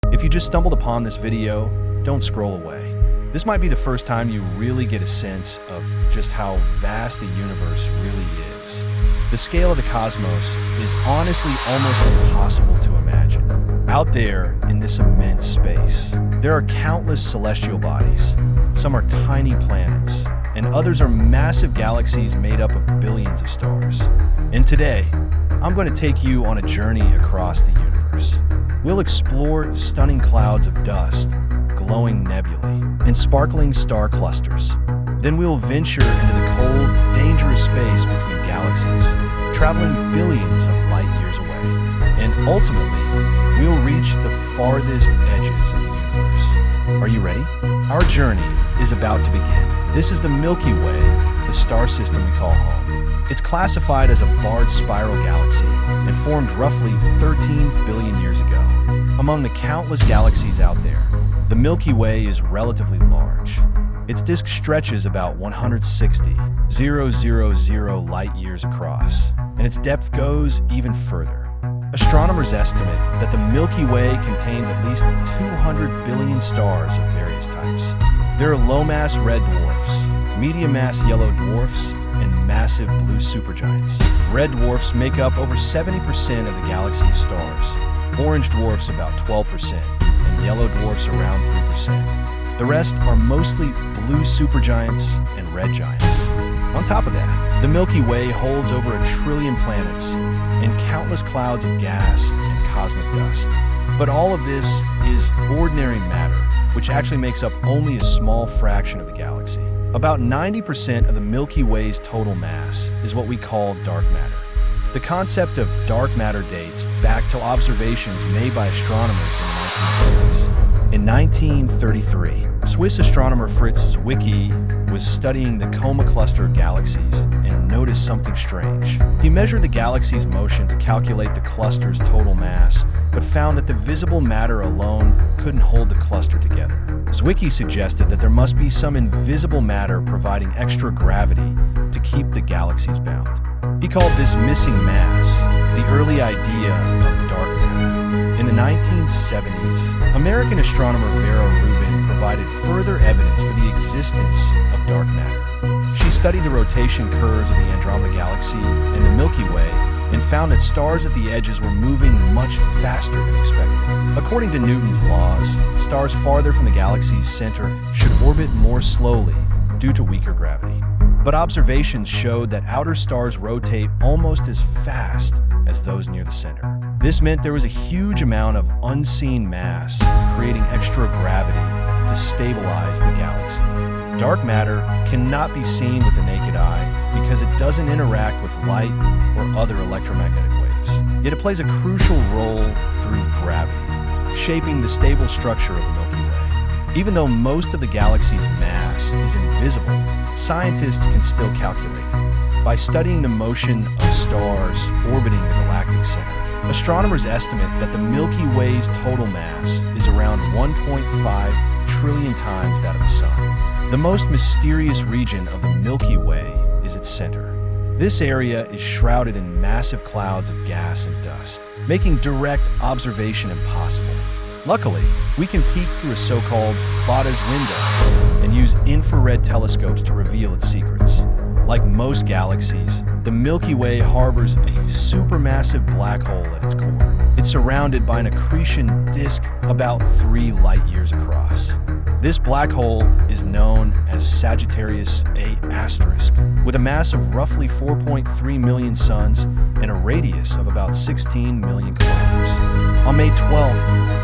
If you just stumbled upon this video, don't scroll away. This might be the first time you really get a sense of just how vast the universe really is. The scale of the cosmos is honestly almost impossible to imagine. Out there in this immense space, there are countless celestial bodies. Some are tiny planets, and others are massive galaxies made up of billions of stars. And today, I'm going to take you on a journey across the universe. We'll explore stunning clouds of dust, glowing nebulae, and sparkling star clusters. Then we'll venture into the cold, dangerous space between galaxies, traveling billions of light years away. And ultimately, we'll reach the farthest edges of the universe. Are you ready? Our journey is about to begin. This is the Milky Way, the star system we call home. It's classified as a barred spiral galaxy and formed roughly 13 billion years ago. Among the countless galaxies out there, the Milky Way is relatively large. Its disk stretches about 160,000 light years across, and its depth goes even further. Astronomers estimate that the Milky Way contains at least 200 billion stars of various types. There are low-mass red dwarfs, medium-mass yellow dwarfs, and massive blue supergiants. Red dwarfs make up over 70% of the galaxy's stars, orange dwarfs about 12%, and yellow dwarfs around 3%. The rest are mostly blue supergiants and red giants. On top of that, the Milky Way holds over 1 trillion planets and countless clouds of gas and cosmic dust. But all of this is ordinary matter, which actually makes up only a small fraction of the galaxy. About 90% of the Milky Way's total mass is what we call dark matter. The concept of dark matter dates back to observations made by astronomers in the 1930s. In 1933, Swiss astronomer Fritz Zwicky was studying the Coma cluster of galaxies and noticed something strange. He measured the galaxy's motion to calculate the cluster's total mass, but found that the visible matter alone couldn't hold the cluster together. Zwicky suggested that there must be some invisible matter providing extra gravity to keep the galaxies bound. He called this missing mass the early idea of dark matter. In the 1970s, American astronomer Vera Rubin provided further evidence for the existence of dark matter. She studied the rotation curves of the Andromeda Galaxy and the Milky Way and found that stars at the edges were moving much faster than expected. According to Newton's laws, stars farther from the galaxy's center should orbit more slowly due to weaker gravity. But observations showed that outer stars rotate almost as fast as those near the center. This meant there was a huge amount of unseen mass creating extra gravity to stabilize the galaxy. Dark matter cannot be seen with the naked eye because it doesn't interact with light or other electromagnetic waves. Yet it plays a crucial role through gravity, shaping the stable structure of the Milky Way. Even though most of the galaxy's mass is invisible, scientists can still calculate it. By studying the motion of stars orbiting the galactic center, astronomers estimate that the Milky Way's total mass is around 1.5 trillion times that of the Sun. The most mysterious region of the Milky Way is its center. This area is shrouded in massive clouds of gas and dust, making direct observation impossible. Luckily, we can peek through a so-called Bada's window and use infrared telescopes to reveal its secrets. Like most galaxies, the Milky Way harbors a supermassive black hole at its core. It's surrounded by an accretion disk about 3 light years across. This black hole is known as Sagittarius A*, with a mass of roughly 4.3 million suns and a radius of about 16 million kilometers. On May 12,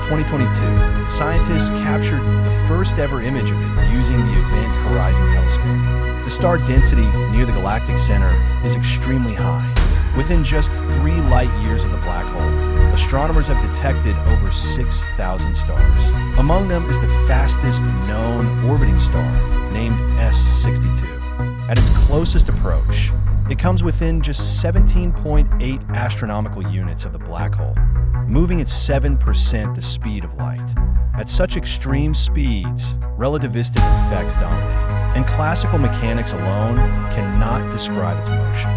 2022, scientists captured the first ever image of it using the Event Horizon Telescope. The star density near the galactic center is extremely high. Within just 3 light years of the black hole, astronomers have detected over 6,000 stars. Among them is the fastest known orbiting star, named S62. At its closest approach, it comes within just 17.8 astronomical units of the black hole, moving at 7% the speed of light. At such extreme speeds, relativistic effects dominate, and classical mechanics alone cannot describe its motion.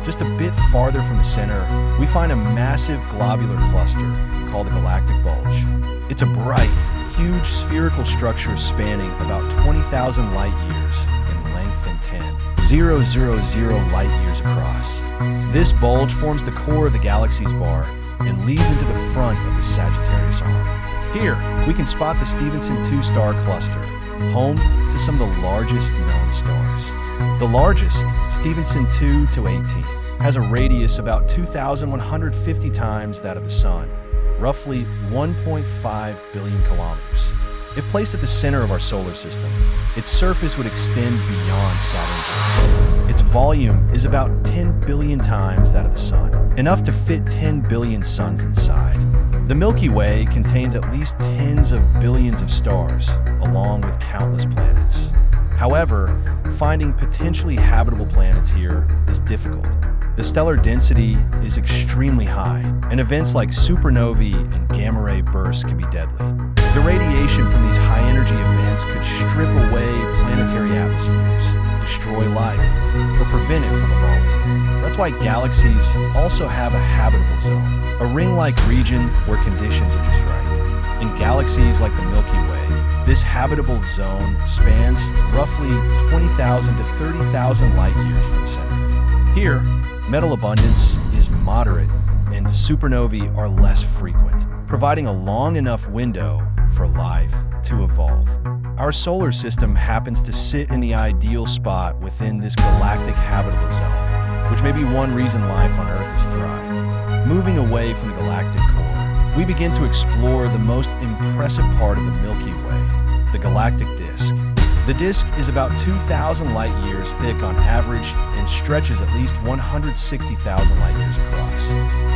Just a bit farther from the center, we find a massive globular cluster called the galactic bulge. It's a bright, huge spherical structure spanning about 20,000 light years in length and 10,000 light years across. This bulge forms the core of the Galaxies bar and leads into the front of the Sagittarius arm. Here, we can spot the Stephenson 2-star cluster, home to some of the largest known stars. The largest, Stephenson 2 to 18, has a radius about 2,150 times that of the Sun, roughly 1.5 billion kilometers. If placed at the center of our solar system, its surface would extend beyond Saturn's Earth. Its volume is about 10 billion times that of the Sun, enough to fit 10 billion suns inside. The Milky Way contains at least tens of billions of stars, along with countless planets. However, finding potentially habitable planets here is difficult. The stellar density is extremely high, and events like supernovae and gamma-ray bursts can be deadly. The radiation from these high-energy events could strip away planetary atmospheres, destroy life, or prevent it from evolving. That's why galaxies also have a habitable zone, a ring-like region where conditions are just right. In galaxies like the Milky Way, this habitable zone spans roughly 20,000 to 30,000 light years from the center. Here, metal abundance is moderate and supernovae are less frequent, providing a long enough window for life to evolve. Our solar system happens to sit in the ideal spot within this galactic habitable zone, which may be one reason life on Earth has thrived. Moving away from the galactic core, we begin to explore the most impressive part of the Milky Way, the galactic disk. The disk is about 2,000 light years thick on average and stretches at least 160,000 light years across.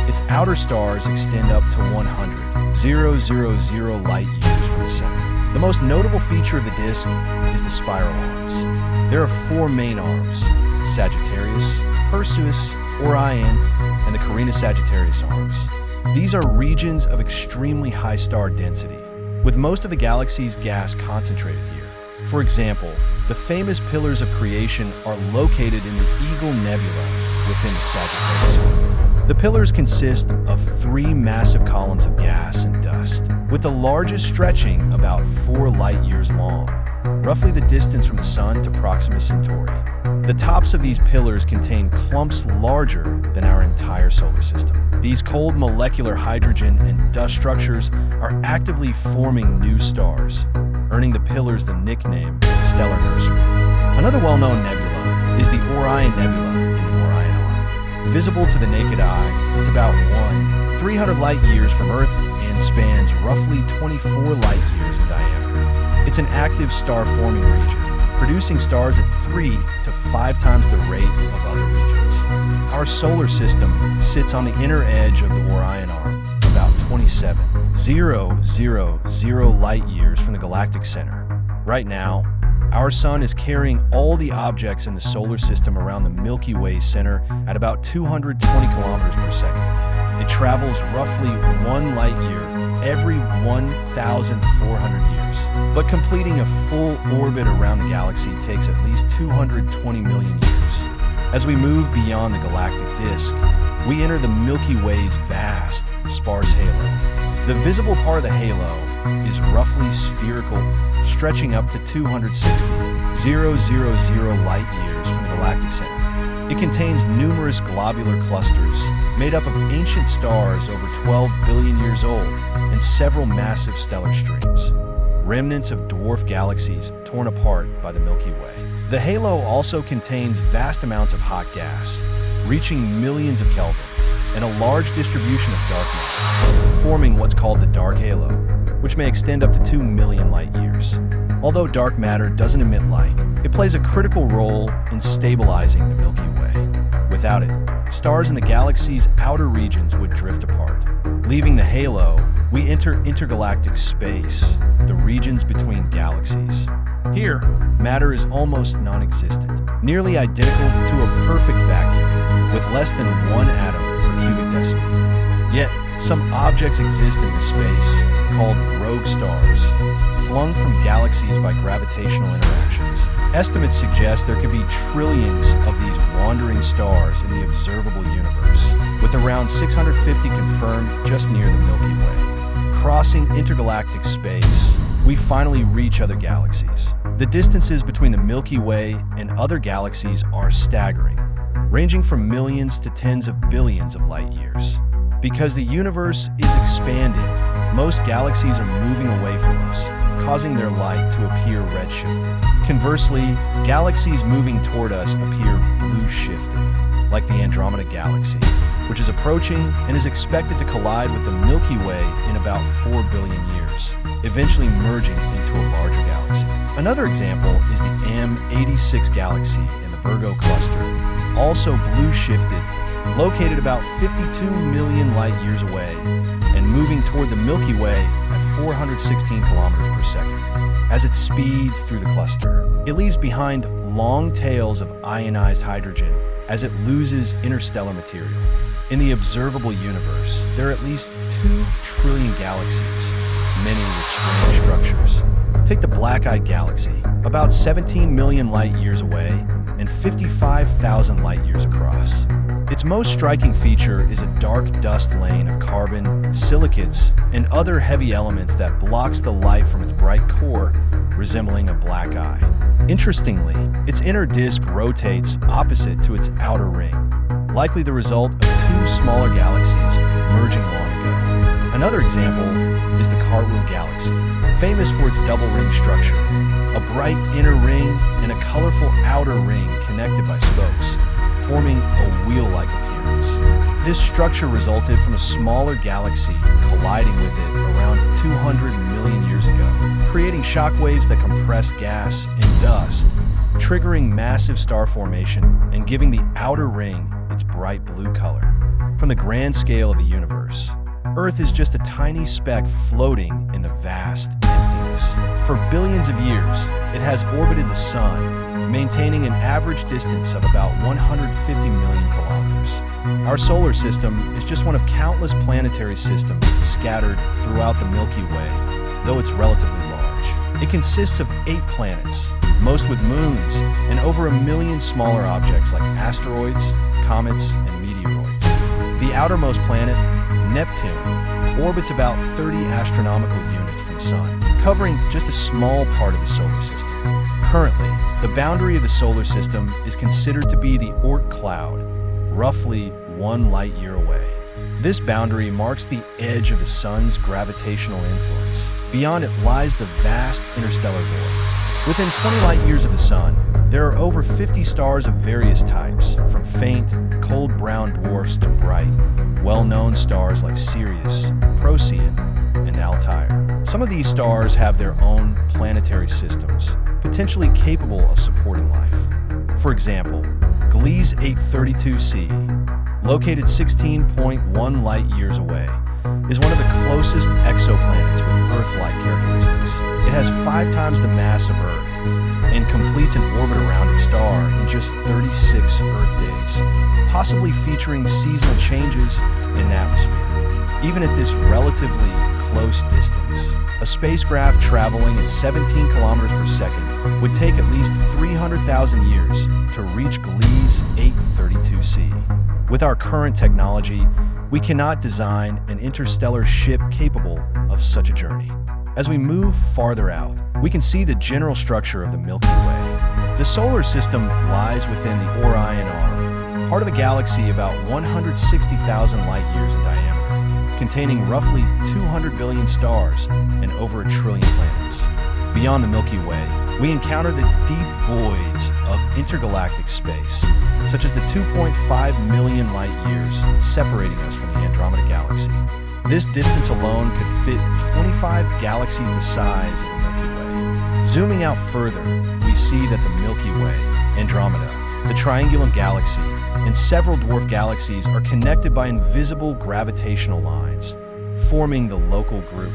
Its outer stars extend up to 100,000 light years from the center. The most notable feature of the disk is the spiral arms. There are 4 main arms: Sagittarius, Perseus, Orion, and the Carina-Sagittarius arms. These are regions of extremely high star density, with most of the galaxy's gas concentrated here. For example, the famous pillars of creation are located in the Eagle Nebula within the Sagittarius arm. The pillars consist of 3 massive columns of gas and dust, with the largest stretching about 4 light years long, roughly the distance from the Sun to Proxima Centauri. The tops of these pillars contain clumps larger than our entire solar system. These cold molecular hydrogen and dust structures are actively forming new stars, earning the pillars the nickname Stellar Nursery. Another well-known nebula is the Orion Nebula in the Orion Arm. Visible to the naked eye, it's about 300 light years from Earth and spans roughly 24 light years in diameter. It's an active star-forming region, producing stars at 3 to 5 times the rate of other regions. Our solar system sits on the inner edge of the Orion Arm, about 27,000 light years from the galactic center. Right now, our Sun is carrying all the objects in the solar system around the Milky Way center at about 220 kilometers per second. It travels roughly 1 light year every 1,400 years. But completing a full orbit around the galaxy takes at least 220 million years. As we move beyond the galactic disk, we enter the Milky Way's vast, sparse halo. The visible part of the halo is roughly spherical, stretching up to 260,000 light years from the galactic center. It contains numerous globular clusters made up of ancient stars over 12 billion years old and several massive stellar streams, remnants of dwarf galaxies torn apart by the Milky Way. The halo also contains vast amounts of hot gas, reaching millions of Kelvin, and a large distribution of dark matter, forming what's called the dark halo, which may extend up to 2 million light years. Although dark matter doesn't emit light, it plays a critical role in stabilizing the Milky Way. Without it, stars in the galaxy's outer regions would drift apart. Leaving the halo, we enter intergalactic space, the regions between galaxies. Here, matter is almost non-existent, nearly identical to a perfect vacuum, with less than 1 atom per cubic decimeter. Yet, some objects exist in this space, called rogue stars, flung from galaxies by gravitational interactions. Estimates suggest there could be trillions of these wandering stars in the observable universe, with around 650 confirmed just near the Milky Way. crossing intergalactic space, we finally reach other galaxies. The distances between the Milky Way and other galaxies are staggering, ranging from millions to tens of billions of light years. Because the universe is expanding, most galaxies are moving away from us, causing their light to appear redshifted. Conversely, galaxies moving toward us appear blue-shifted, like the Andromeda Galaxy, which is approaching and is expected to collide with the Milky Way in about 4 billion years, eventually merging into a larger galaxy. Another example is the M86 galaxy in the Virgo cluster, also blue-shifted, located about 52 million light years away and moving toward the Milky Way at 416 kilometers per second. As it speeds through the cluster, it leaves behind long tails of ionized hydrogen as it loses interstellar material. In the observable universe, there are at least 2 trillion galaxies, many with strange structures. Take the Black-Eyed Galaxy, about 17 million light years away and 55,000 light years across. Its most striking feature is a dark dust lane of carbon, silicates, and other heavy elements that blocks the light from its bright core, resembling a black eye. Interestingly, its inner disk rotates opposite to its outer ring, likely the result of 2 smaller galaxies merging long ago. Another example is the Cartwheel Galaxy, famous for its double ring structure, a bright inner ring and a colorful outer ring connected by spokes, forming a wheel-like appearance. This structure resulted from a smaller galaxy colliding with it around 200 million years ago, creating shockwaves that compressed gas and dust, triggering massive star formation and giving the outer ring its bright blue color. From the grand scale of the universe, Earth is just a tiny speck floating in the vast emptiness. For billions of years, it has orbited the Sun, maintaining an average distance of about 150 million kilometers. Our solar system is just one of countless planetary systems scattered throughout the Milky Way, though it's relatively large. It consists of 8 planets, most with moons, and over 1 million smaller objects like asteroids, comets, and meteoroids. The outermost planet, Neptune, orbits about 30 astronomical units from the Sun, covering just a small part of the solar system. Currently, the boundary of the solar system is considered to be the Oort cloud, roughly 1 light year away. This boundary marks the edge of the Sun's gravitational influence. Beyond it lies the vast interstellar void. Within 20 light years of the Sun, there are over 50 stars of various types, from faint, cold brown dwarfs to bright, well-known stars like Sirius, Procyon, and Altair. Some of these stars have their own planetary systems, potentially capable of supporting life. For example, Gliese 832c, located 16.1 light years away, is one of the closest exoplanets with Earth-like characteristics. It has 5 times the mass of Earth and completes an orbit around its star in just 36 Earth days, possibly featuring seasonal changes in atmosphere. Even at this relatively close distance, a spacecraft traveling at 17 kilometers per second would take at least 300,000 years to reach Gliese 832c. With our current technology, we cannot design an interstellar ship capable of such a journey. As we move farther out, we can see the general structure of the Milky Way. The solar system lies within the Orion Arm, part of a galaxy about 160,000 light years in diameter, containing roughly 200 billion stars and over 1 trillion planets. Beyond the Milky Way, we encounter the deep voids of intergalactic space, such as the 2.5 million light years separating us from the Andromeda Galaxy. This distance alone could fit 25 galaxies the size of the Milky Way. Zooming out further, we see that the Milky Way, Andromeda, the Triangulum Galaxy, and several dwarf galaxies are connected by invisible gravitational lines, forming the local group,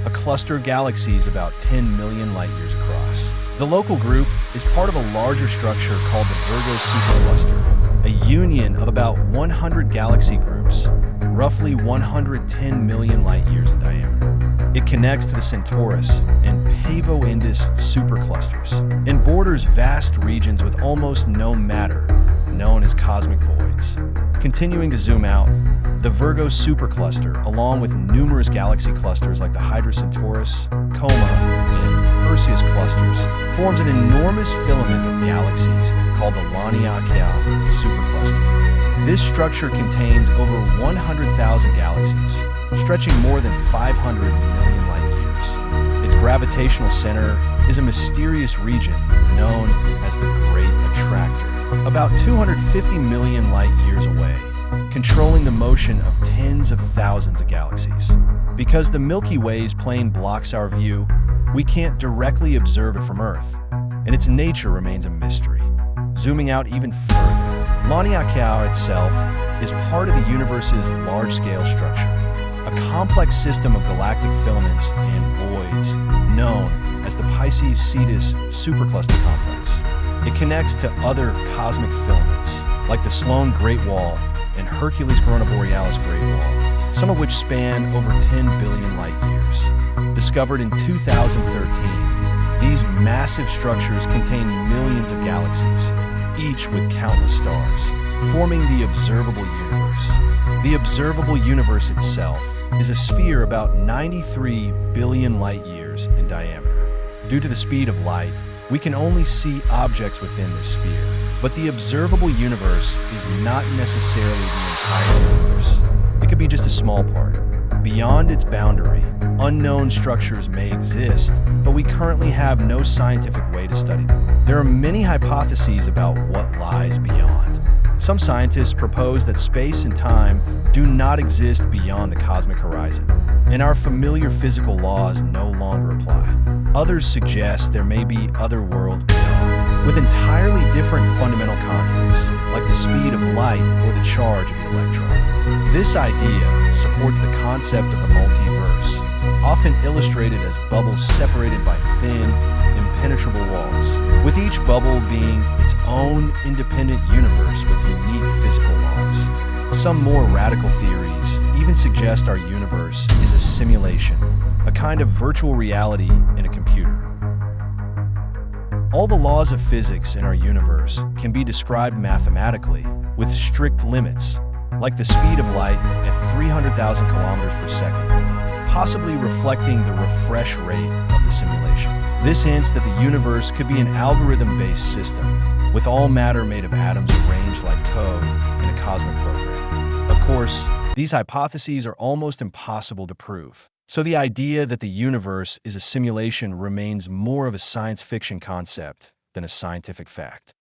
a cluster of galaxies about 10 million light years across. The local group is part of a larger structure called the Virgo supercluster, a union of about 100 galaxy groups, roughly 110 million light years in diameter. It connects to the Centaurus and Pavo-Indus superclusters and borders vast regions with almost no matter, known as cosmic voids. Continuing to zoom out, the Virgo supercluster, along with numerous galaxy clusters like the Hydra Centaurus, Coma, and Perseus clusters, forms an enormous filament of galaxies called the Laniakea supercluster. This structure contains over 100,000 galaxies, stretching more than 500 million light-years. Its gravitational center is a mysterious region known as the Great Attractor, about 250 million light-years away, controlling the motion of tens of thousands of galaxies. Because the Milky Way's plane blocks our view, we can't directly observe it from Earth, and its nature remains a mystery. Zooming out even further, Laniakea itself is part of the universe's large-scale structure, a complex system of galactic filaments and voids known as the Pisces-Cetus supercluster complex. It connects to other cosmic filaments, like the Sloan Great Wall and Hercules Corona Borealis Great Wall, some of which span over 10 billion light-years. Discovered in 2013, these massive structures contain millions of galaxies, each with countless stars, forming the observable universe. The observable universe itself is a sphere about 93 billion light-years in diameter. Due to the speed of light, we can only see objects within this sphere, but the observable universe is not necessarily the entire universe. It could be just a small part. Beyond its boundary, unknown structures may exist, but we currently have no scientific way to study them. There are many hypotheses about what lies beyond. Some scientists propose that space and time do not exist beyond the cosmic horizon, and our familiar physical laws no longer apply. Others suggest there may be other worlds beyond, with entirely different fundamental constants, like the speed of light or the charge of the electron. This idea supports the concept of the multiverse, often illustrated as bubbles separated by thin, impenetrable walls, with each bubble being its own independent universe with unique physical laws. Some more radical theories even suggest our universe is a simulation, a kind of virtual reality in a computer. All the laws of physics in our universe can be described mathematically with strict limits, like the speed of light at 300,000 kilometers per second, possibly reflecting the refresh rate of the simulation. This hints that the universe could be an algorithm-based system, with all matter made of atoms arranged like code in a cosmic program. Of course, these hypotheses are almost impossible to prove, so the idea that the universe is a simulation remains more of a science fiction concept than a scientific fact.